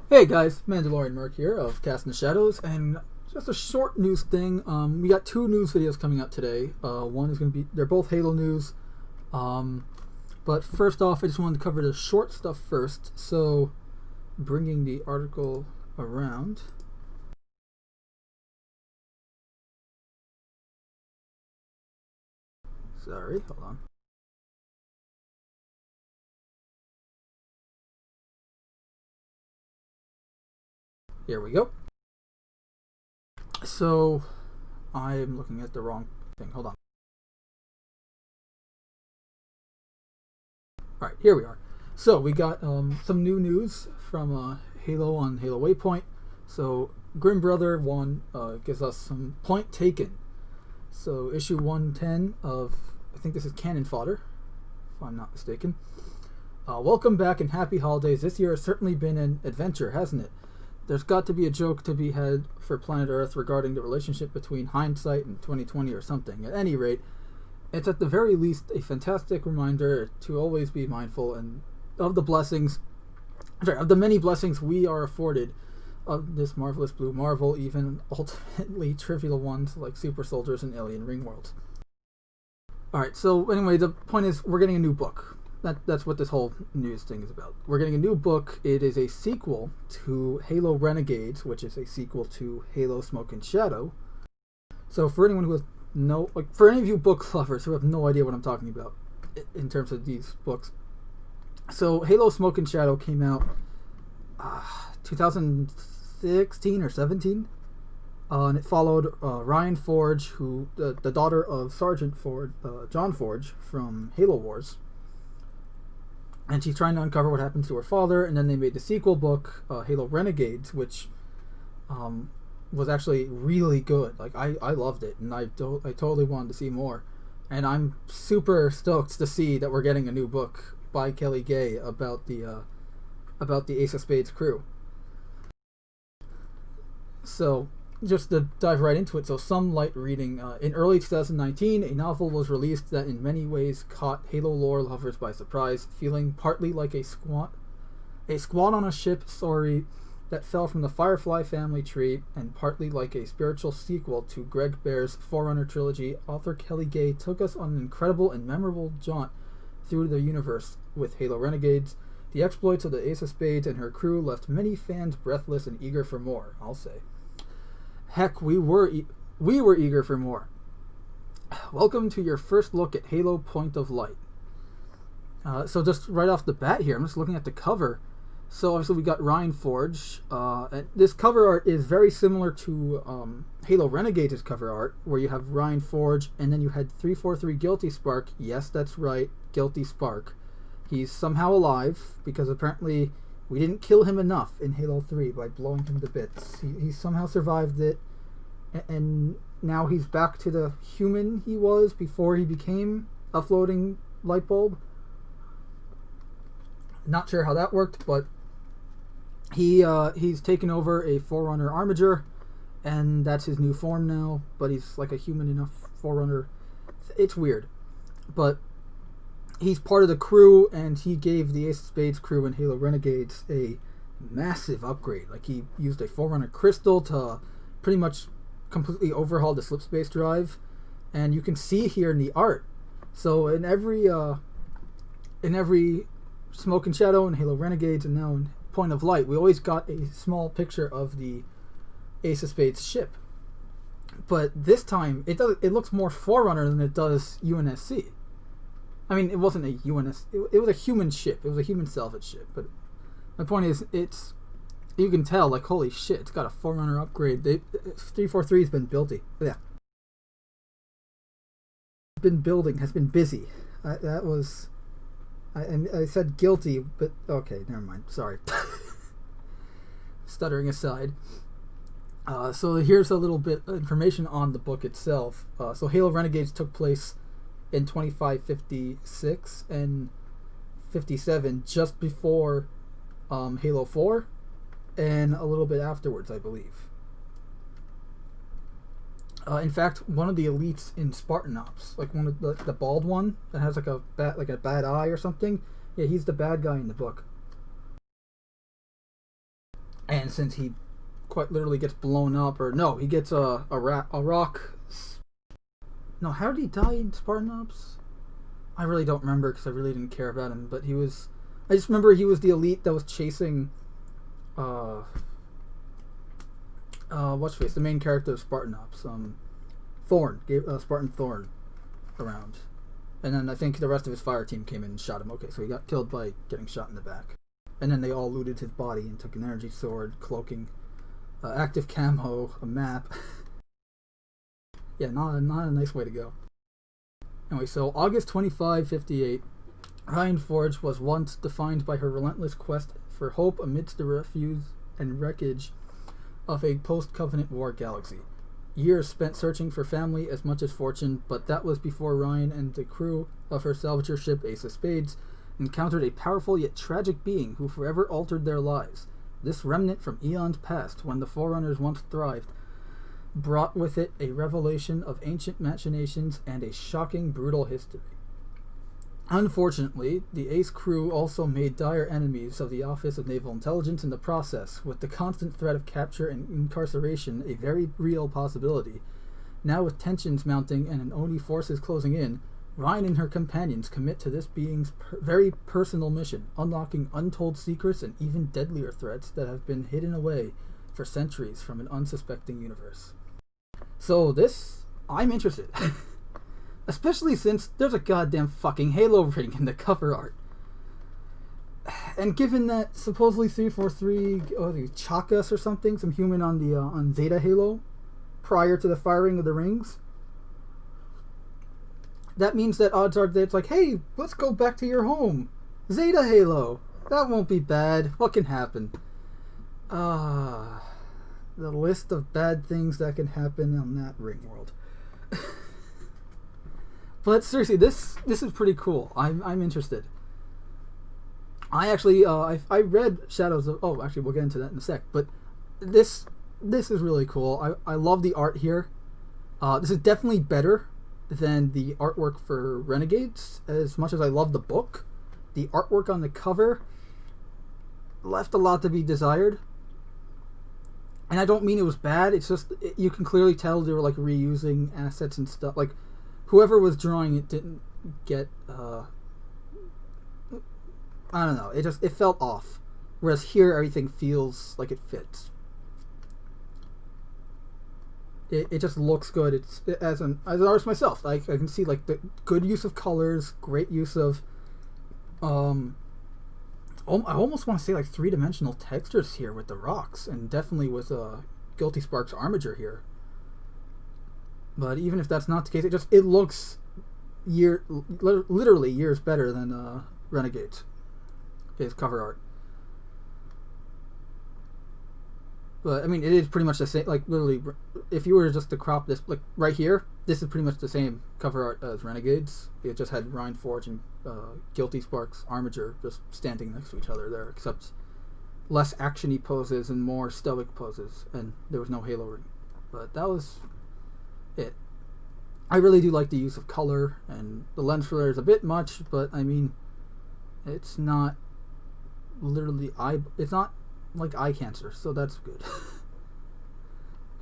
Hey guys, Mandalorian Merc here of Cast in the Shadows, and just a short news thing. We got two news videos coming out today. One is going to be, they're both Halo news. But first off, I just wanted to cover the short stuff first. So, bringing the article around. Sorry, hold on. Here we go. So, I'm looking at the wrong thing. Hold on. Alright, here we are. So, we got some new news from Halo on Halo Waypoint. So, Grim Brother 1 gives us some point taken. So, issue 110 of, I think this is Cannon Fodder, if I'm not mistaken. Welcome back and happy holidays. This year has certainly been an adventure, hasn't it? There's got to be a joke to be had for planet Earth regarding the relationship between hindsight and 2020 or something. At any rate, it's at the very least a fantastic reminder to always be mindful and of the blessings, of the many blessings we are afforded of this marvelous blue marvel, even ultimately trivial ones like super soldiers and alien ring worlds. Alright, so anyway, the point is we're getting a new book. That's what this whole news thing is about. We're getting a new book. It is a sequel to Halo Renegades, which is a sequel to Halo Smoke and Shadow. So for anyone who has for any of you book lovers who have no idea what I'm talking about in terms of these books. So Halo Smoke and Shadow came out 2016 or 17. And it followed Ryan Forge, who the daughter of Sergeant Forge, John Forge from Halo Wars. And she's trying to uncover what happened to her father, and then they made the sequel book, Halo Renegades, which was actually really good. Like, I loved it, and I totally wanted to see more. And I'm super stoked to see that we're getting a new book by Kelly Gay about the Ace of Spades crew. So, just to dive right into it, so some light reading. In early 2019, a novel was released that in many ways caught Halo lore lovers by surprise, feeling partly like a squad on a ship story that fell from the Firefly family tree, and partly like a spiritual sequel to Greg Bear's Forerunner trilogy. Author Kelly Gay took us on an incredible and memorable jaunt through the universe with Halo Renegades. The exploits of the Ace of Spades and her crew left many fans breathless and eager for more, I'll say. Heck, we were eager for more. Welcome to your first look at Halo Point of Light. So just right off the bat here, I'm just looking at the cover. So obviously we got Ryan Forge. And this cover art is very similar to Halo Renegades' cover art, where you have Ryan Forge, and then you had 343 Guilty Spark. Yes, that's right, Guilty Spark. He's somehow alive, because apparently we didn't kill him enough in Halo 3 by blowing him to bits. He somehow survived it, and now he's back to the human he was before he became a floating light bulb. Not sure how that worked, but he's taken over a Forerunner armature, and that's his new form now, but he's like a human enough Forerunner. It's weird, but he's part of the crew, and he gave the Ace of Spades crew in Halo Renegades a massive upgrade. Like, he used a Forerunner crystal to pretty much completely overhaul the slipspace drive, and you can see here in the art. So in every Smoke and Shadow and Halo Renegades, and now in Point of Light, we always got a small picture of the Ace of Spades ship. But this time, it looks more Forerunner than it does UNSC. I mean, it wasn't a UNS. It was a human ship. It was a human salvage ship. But my point is, you can tell, like, holy shit, it's got a Forerunner upgrade. 343 has been building. Yeah. Has been busy. I said guilty, but okay, never mind. Sorry. Stuttering aside. So here's a little bit of information on the book itself. So Halo Renegades took place in 2556 and 57, just before Halo 4, and a little bit afterwards, I believe. In fact, one of the elites in Spartan Ops, like one of the bald one that has like a bad eye or something, yeah, he's the bad guy in the book. And since he quite literally gets blown up, or no, he gets a rock. No, how did he die in Spartan Ops? I really don't remember because I really didn't care about him. But he was, I just remember he was the elite that was chasing, what's face, the main character of Spartan Ops, Thorn, Spartan Thorn, around. And then I think the rest of his fire team came in and shot him. Okay, so he got killed by getting shot in the back. And then they all looted his body and took an energy sword, cloaking, active camo, a map. Yeah, not a nice way to go. Anyway, so August 25, 58, Ryan Forge was once defined by her relentless quest for hope amidst the refuse and wreckage of a post-Covenant War galaxy. Years spent searching for family as much as fortune, but that was before Ryan and the crew of her salvager ship Ace of Spades encountered a powerful yet tragic being who forever altered their lives. This remnant from eons past, when the Forerunners once thrived, brought with it a revelation of ancient machinations and a shocking, brutal history. Unfortunately, the Ace crew also made dire enemies of the Office of Naval Intelligence in the process, with the constant threat of capture and incarceration a very real possibility. Now with tensions mounting and an Oni forces closing in, Ryan and her companions commit to this being's very personal mission, unlocking untold secrets and even deadlier threats that have been hidden away for centuries from an unsuspecting universe. So this, I'm interested. Especially since there's a goddamn fucking Halo ring in the cover art. And given that supposedly 343 chalk us or something, some human on the on Zeta Halo, prior to the firing of the rings, that means that odds are that it's like, hey, let's go back to your home, Zeta Halo. That won't be bad. What can happen? The list of bad things that can happen on that ring world. But seriously, this is pretty cool. I'm interested. I actually I read Shadows of, oh, actually we'll get into that in a sec, but this is really cool. I love the art here. This is definitely better than the artwork for Renegades. As much as I love the book, the artwork on the cover left a lot to be desired. And I don't mean it was bad. It's just you can clearly tell they were like reusing assets and stuff. Like whoever was drawing it didn't get I don't know. It felt off. Whereas here everything feels like it fits. It just looks good. As an artist myself, I can see like the good use of colors, great use of I almost want to say like three-dimensional textures here with the rocks, and definitely with Guilty Spark's armature here. But even if that's not the case, it looks literally years better than Renegades, his cover art. But I mean, it is pretty much the same. Like literally, if you were just to crop this, like right here, this is pretty much the same cover art as Renegades. It just had Ryan Forge and Guilty Spark's armature just standing next to each other there, except less actiony poses and more stoic poses, and there was no Halo ring. But that was it. I really do like the use of color, and the lens flare is a bit much, but I mean, it's not literally it's not like eye cancer, so that's good.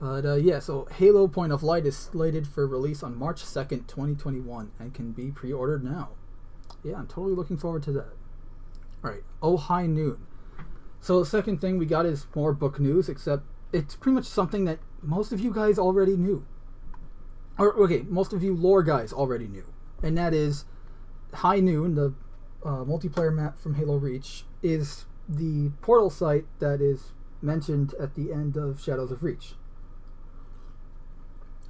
But yeah, so Halo Point of Light is slated for release on March 2nd, 2021, and can be pre-ordered now. Yeah, I'm totally looking forward to that. Alright, Oh High Noon. So the second thing we got is more book news, except it's pretty much something that most of you guys already knew. Or, okay, most of you lore guys already knew. And that is High Noon, the multiplayer map from Halo Reach, is the portal site that is mentioned at the end of Shadows of Reach.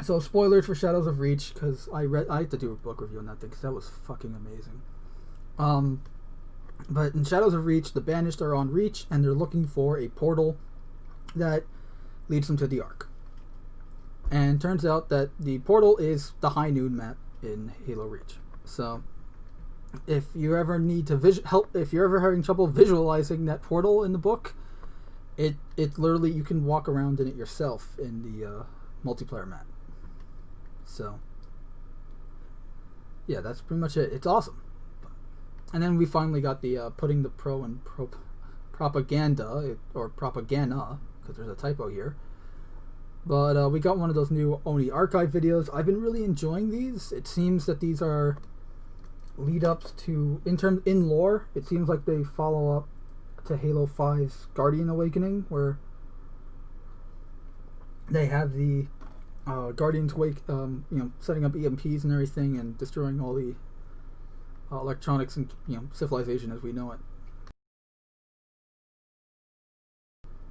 So spoilers for Shadows of Reach, because I had to do a book review on that thing because that was fucking amazing. But in Shadows of Reach, the Banished are on Reach and they're looking for a portal that leads them to the Ark. And turns out that the portal is the High Noon map in Halo Reach. So if you ever need to if you're ever having trouble visualizing that portal in the book, it literally, you can walk around in it yourself in the multiplayer map. So yeah, that's pretty much it. It's awesome. And then we finally got the putting the pro and pro propaganda, or propaganda, because there's a typo here. But we got one of those new Oni archive videos. I've been really enjoying these. It seems that these are lead-ups to, in lore, it seems like they follow up to Halo 5's Guardian Awakening, where they have the Guardians setting up EMPs and everything and destroying all the electronics and civilization as we know it.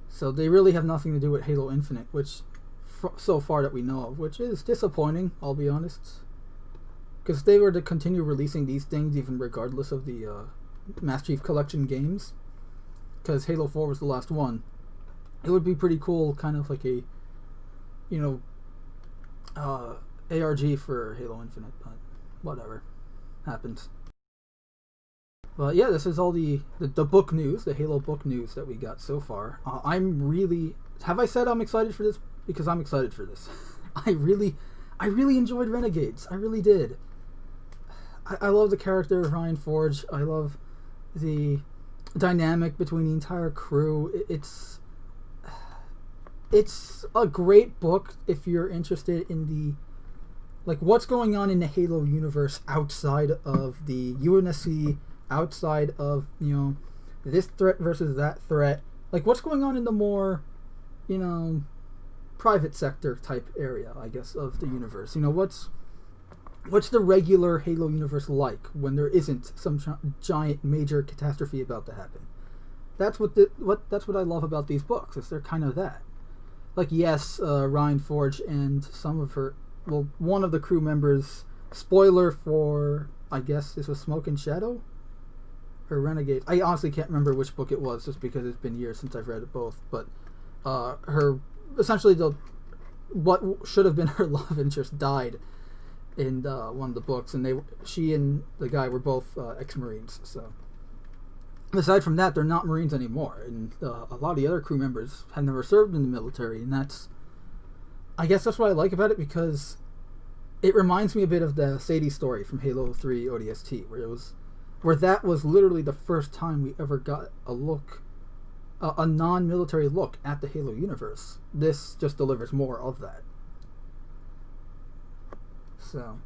So they really have nothing to do with Halo Infinite, which so far that we know of, which is disappointing, I'll be honest. Because if they were to continue releasing these things even regardless of the Master Chief Collection games, because Halo 4 was the last one, it would be pretty cool, kind of like a ARG for Halo Infinite, but whatever. Happens. But yeah, this is all the book news, the Halo book news that we got so far. Have I said I'm excited for this? Because I'm excited for this. I really enjoyed Renegades. I really did. I love the character of Ryan Forge. I love the dynamic between the entire crew. It's a great book if you're interested in what's going on in the Halo universe outside of the UNSC, outside of this threat versus that threat. Like what's going on in the more private sector type area, I guess, of the universe. What's the regular Halo universe like when there isn't some giant major catastrophe about to happen? That's what I love about these books, is they're kind of that. Like, yes, Ryan Forge and one of the crew members, spoiler for, I guess this was Smoke and Shadow? Or Renegade. I honestly can't remember which book it was, just because it's been years since I've read it both. But essentially what should have been her love interest died in one of the books, and she and the guy were both ex-Marines. So aside from that, they're not Marines anymore, and a lot of the other crew members have never served in the military, and I guess that's what I like about it, because it reminds me a bit of the Sadie story from Halo 3 ODST, where that was literally the first time we ever got a non-military look at the Halo universe. This just delivers more of that. So,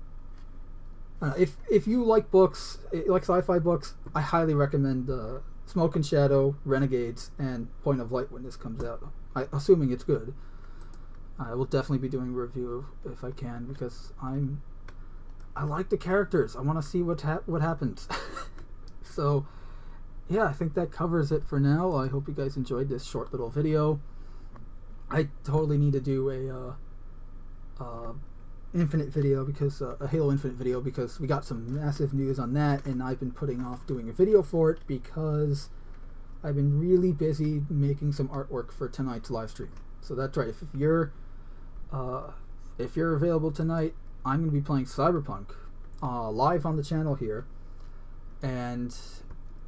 if you like books, like sci-fi books, I highly recommend Smoke and Shadow, Renegades, and Point of Light when this comes out. Assuming it's good. I will definitely be doing a review if I can, because I like the characters. I want to see what happens. So, yeah, I think that covers it for now. I hope you guys enjoyed this short little video. I totally need to do a Infinite video, because a Halo Infinite video, because we got some massive news on that, and I've been putting off doing a video for it because I've been really busy making some artwork for tonight's live stream. So that's right. If you're available tonight, I'm going to be playing Cyberpunk live on the channel here, and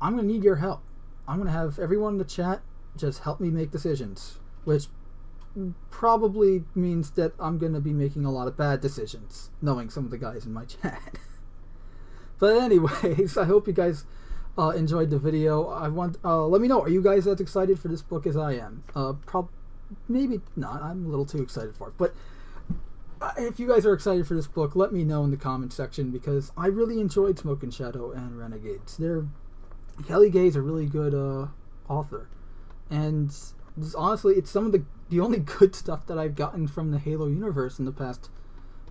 I'm going to need your help. I'm going to have everyone in the chat just help me make decisions, which probably means that I'm going to be making a lot of bad decisions, knowing some of the guys in my chat. But anyways, I hope you guys enjoyed the video. Let me know, are you guys as excited for this book as I am? Maybe not. I'm a little too excited for it. But if you guys are excited for this book, let me know in the comment section, because I really enjoyed Smoke and Shadow and Renegades. Kelly Gay's a really good author, and honestly, it's some of the only good stuff that I've gotten from the Halo universe in the past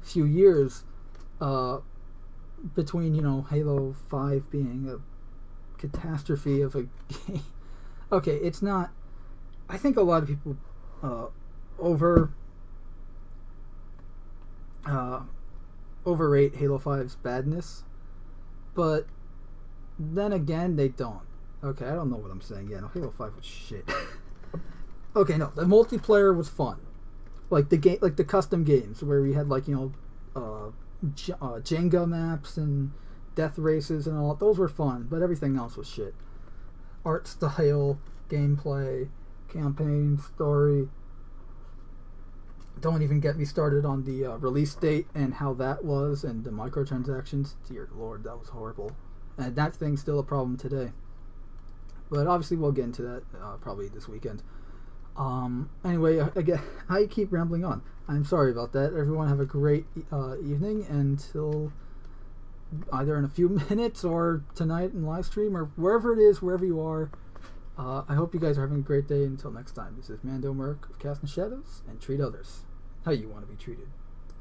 few years, between Halo 5 being a catastrophe of a game. Okay, it's not. I think a lot of people overrate Halo 5's badness, but then again, they don't. Okay, I don't know what I'm saying. Yeah, no, Halo 5 was shit. Okay, no, the multiplayer was fun. Like the custom games where we had Jenga maps and death races and all. Those were fun, but everything else was shit. Art style, gameplay, campaign, story. Don't even get me started on the release date and how that was, and the microtransactions. Dear Lord, that was horrible. And that thing's still a problem today. But obviously we'll get into that probably this weekend. Anyway, I keep rambling on. I'm sorry about that. Everyone have a great evening until either in a few minutes or tonight in live stream or wherever it is, wherever you are. I hope you guys are having a great day. Until next time, this is Mando Merc of Cast in Shadows, and treat others how you want to be treated.